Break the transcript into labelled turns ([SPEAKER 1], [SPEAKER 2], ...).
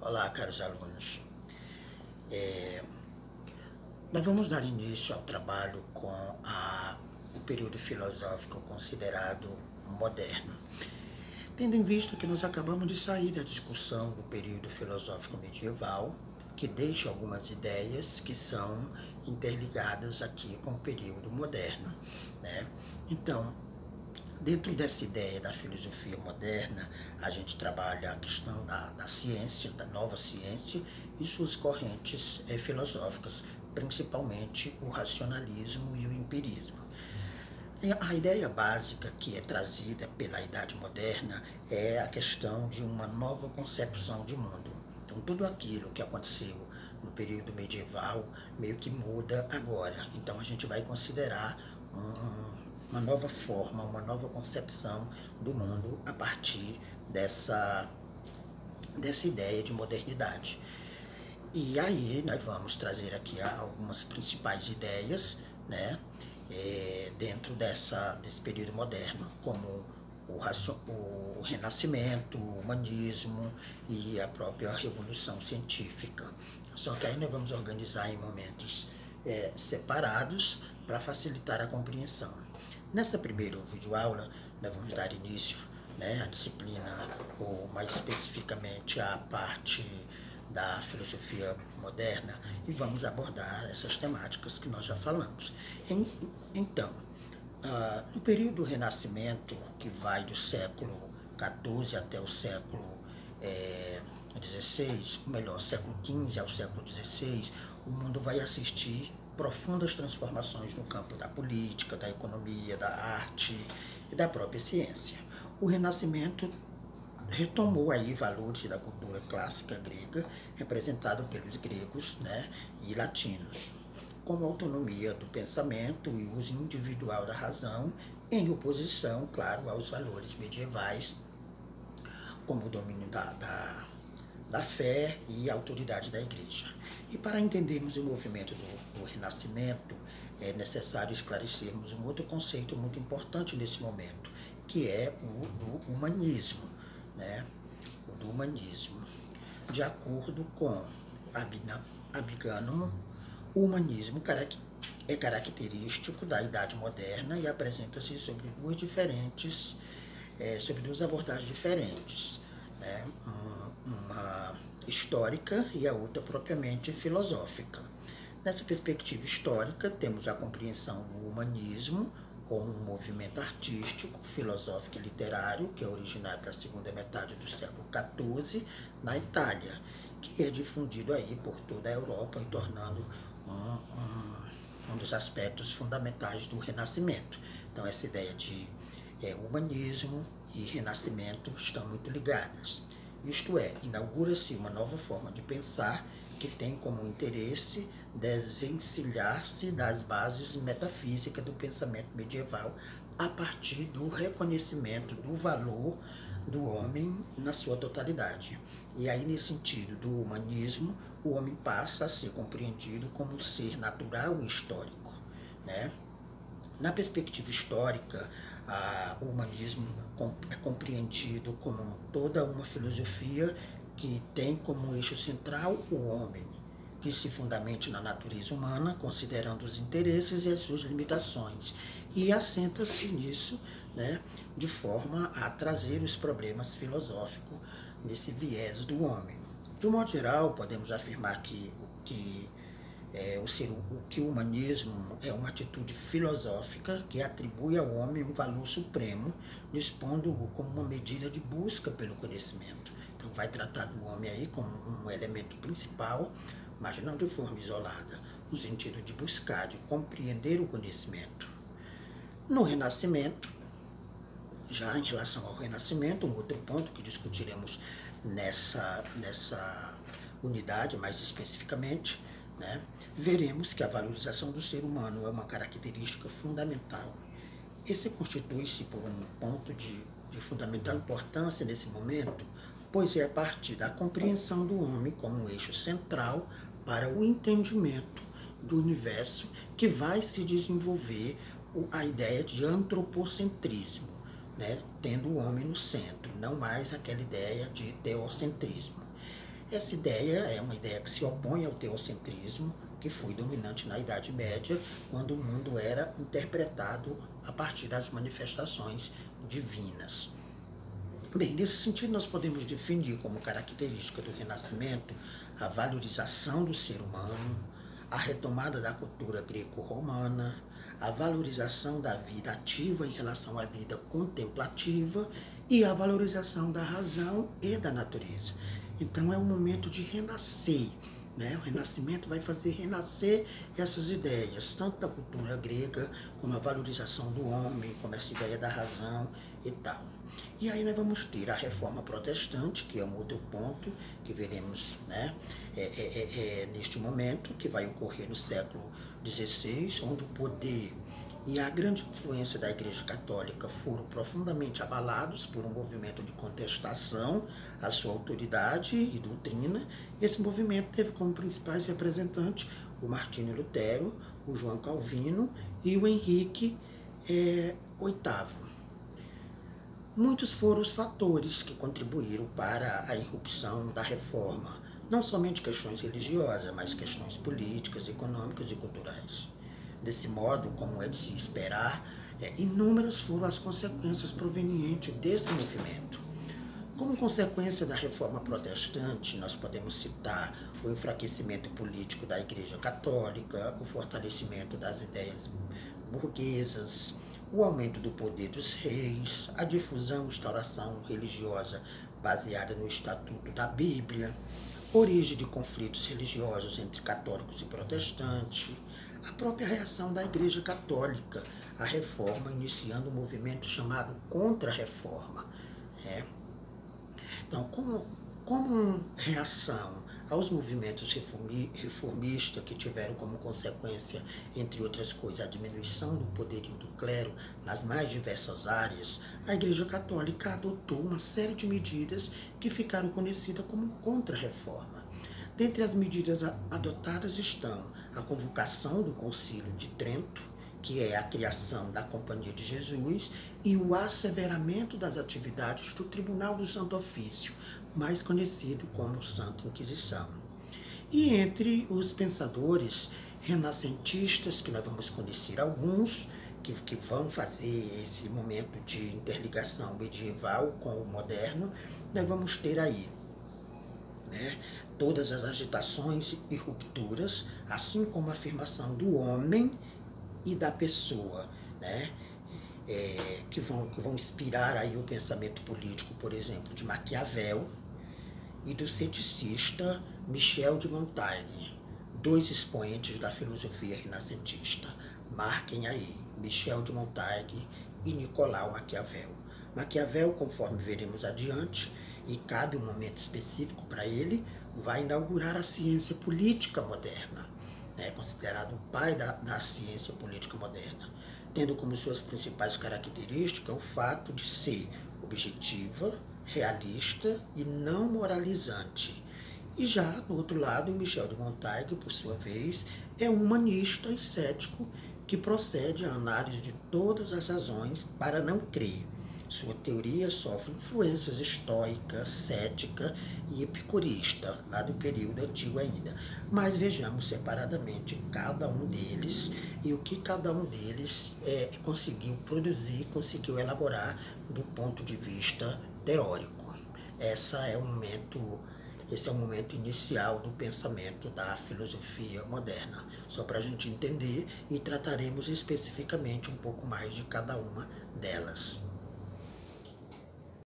[SPEAKER 1] Olá, caros alunos. Nós vamos dar início ao trabalho com o período filosófico considerado moderno, tendo em vista que nós acabamos de sair da discussão do período filosófico medieval, que deixa algumas ideias que são interligadas aqui com o período moderno, né? Então, dentro dessa ideia da filosofia moderna, a gente trabalha a questão da ciência, da nova ciência e suas correntes filosóficas, principalmente o racionalismo e o empirismo. A ideia básica que é trazida pela Idade Moderna é a questão de uma nova concepção de mundo. Então, tudo aquilo que aconteceu no período medieval meio que muda agora. Então, a gente vai considerar uma nova forma, uma nova concepção do mundo a partir dessa ideia de modernidade. E aí nós vamos trazer aqui algumas principais ideias, né, dentro desse período moderno, como o Renascimento, o Humanismo e a própria Revolução Científica. Só que aí nós vamos organizar em momentos separados para facilitar a compreensão. Nessa primeira videoaula, nós vamos dar início, né, à disciplina, ou mais especificamente à parte da filosofia moderna, e vamos abordar essas temáticas que nós já falamos. Então, no período do Renascimento, que vai do século XIV até o século XVI, ou melhor, século XV ao século XVI, o mundo vai assistir profundas transformações no campo da política, da economia, da arte e da própria ciência. O Renascimento retomou aí valores da cultura clássica grega, representado pelos gregos, né, e latinos, como a autonomia do pensamento e o uso individual da razão, em oposição, claro, aos valores medievais, como o domínio da fé e a autoridade da igreja. E para entendermos o movimento do Renascimento, é necessário esclarecermos um outro conceito muito importante nesse momento, que é o do humanismo, né? O do humanismo. De acordo com Abiganum, o humanismo é característico da Idade Moderna e apresenta-se sobre duas abordagens diferentes, né? Uma histórica e a outra propriamente filosófica. Nessa perspectiva histórica, temos a compreensão do humanismo como um movimento artístico, filosófico e literário que é originário da segunda metade do século XIV na Itália, que é difundido aí por toda a Europa e tornando um dos aspectos fundamentais do Renascimento. Então, essa ideia de humanismo e renascimento estão muito ligadas. Isto é, inaugura-se uma nova forma de pensar que tem como interesse desvencilhar-se das bases metafísicas do pensamento medieval a partir do reconhecimento do valor do homem na sua totalidade. E aí, nesse sentido do humanismo, o homem passa a ser compreendido como um ser natural e histórico, né? Na perspectiva histórica, o humanismo é compreendido como toda uma filosofia que tem como eixo central o homem, que se fundamente na natureza humana, considerando os interesses e as suas limitações, e assenta-se nisso, né, de forma a trazer os problemas filosóficos nesse viés do homem. De um modo geral, podemos afirmar que o humanismo é uma atitude filosófica que atribui ao homem um valor supremo, dispondo-o como uma medida de busca pelo conhecimento. Então, vai tratar do homem aí como um elemento principal, mas não de forma isolada, no sentido de buscar, de compreender o conhecimento. No Renascimento, já em relação ao Renascimento, um outro ponto que discutiremos nessa unidade mais especificamente, né, veremos que a valorização do ser humano é uma característica fundamental. Esse constitui-se por um ponto de fundamental importância nesse momento, pois é a partir da compreensão do homem como um eixo central para o entendimento do universo que vai se desenvolver a ideia de antropocentrismo, né, tendo o homem no centro, não mais aquela ideia de teocentrismo. Essa ideia é uma ideia que se opõe ao teocentrismo, que foi dominante na Idade Média, quando o mundo era interpretado a partir das manifestações divinas. Bem, nesse sentido, nós podemos definir como característica do Renascimento a valorização do ser humano, a retomada da cultura greco-romana, a valorização da vida ativa em relação à vida contemplativa e a valorização da razão e da natureza. Então, é um momento de renascer. O Renascimento vai fazer renascer essas ideias, tanto da cultura grega, como a valorização do homem, como essa ideia da razão e tal. E aí nós vamos ter a Reforma Protestante, que é um outro ponto que veremos neste momento, que vai ocorrer no século XVI, onde o poder e a grande influência da Igreja Católica foram profundamente abalados por um movimento de contestação à sua autoridade e doutrina. Esse movimento teve como principais representantes o Martinho Lutero, o João Calvino e o Henrique VIII. Muitos foram os fatores que contribuíram para a irrupção da reforma, não somente questões religiosas, mas questões políticas, econômicas e culturais. Desse modo, como é de se esperar, inúmeras foram as consequências provenientes desse movimento. Como consequência da Reforma Protestante, nós podemos citar o enfraquecimento político da Igreja Católica, o fortalecimento das ideias burguesas, o aumento do poder dos reis, a difusão e instauração religiosa baseada no Estatuto da Bíblia, origem de conflitos religiosos entre católicos e protestantes, a própria reação da Igreja Católica à reforma, iniciando um movimento chamado Contra-Reforma. Então, como reação aos movimentos reformistas que tiveram como consequência, entre outras coisas, a diminuição do poderio do clero nas mais diversas áreas, a Igreja Católica adotou uma série de medidas que ficaram conhecidas como Contra-Reforma. Dentre as medidas adotadas estão a convocação do Concílio de Trento, que é a criação da Companhia de Jesus, e o asseveramento das atividades do Tribunal do Santo Ofício, mais conhecido como Santa Inquisição. E entre os pensadores renascentistas, que nós vamos conhecer alguns, que vão fazer esse momento de interligação medieval com o moderno, nós vamos ter aí todas as agitações e rupturas, assim como a afirmação do homem e da pessoa, que vão inspirar aí o pensamento político, por exemplo, de Maquiavel e do ceticista Michel de Montaigne, dois expoentes da filosofia renascentista. Marquem aí, Michel de Montaigne e Nicolau Maquiavel. Maquiavel, conforme veremos adiante, e cabe um momento específico para ele, vai inaugurar a ciência política moderna, considerado o pai da ciência política moderna, tendo como suas principais características o fato de ser objetiva, realista e não moralizante. E já, no outro lado, Michel de Montaigne, por sua vez, é um humanista e cético que procede à análise de todas as razões para não crer. Sua teoria sofre influências estoica, cética e epicurista, lá do período antigo ainda. Mas vejamos separadamente cada um deles e o que cada um deles conseguiu produzir, conseguiu elaborar do ponto de vista teórico. Esse é o momento inicial do pensamento da filosofia moderna, só para a gente entender, e trataremos especificamente um pouco mais de cada uma delas.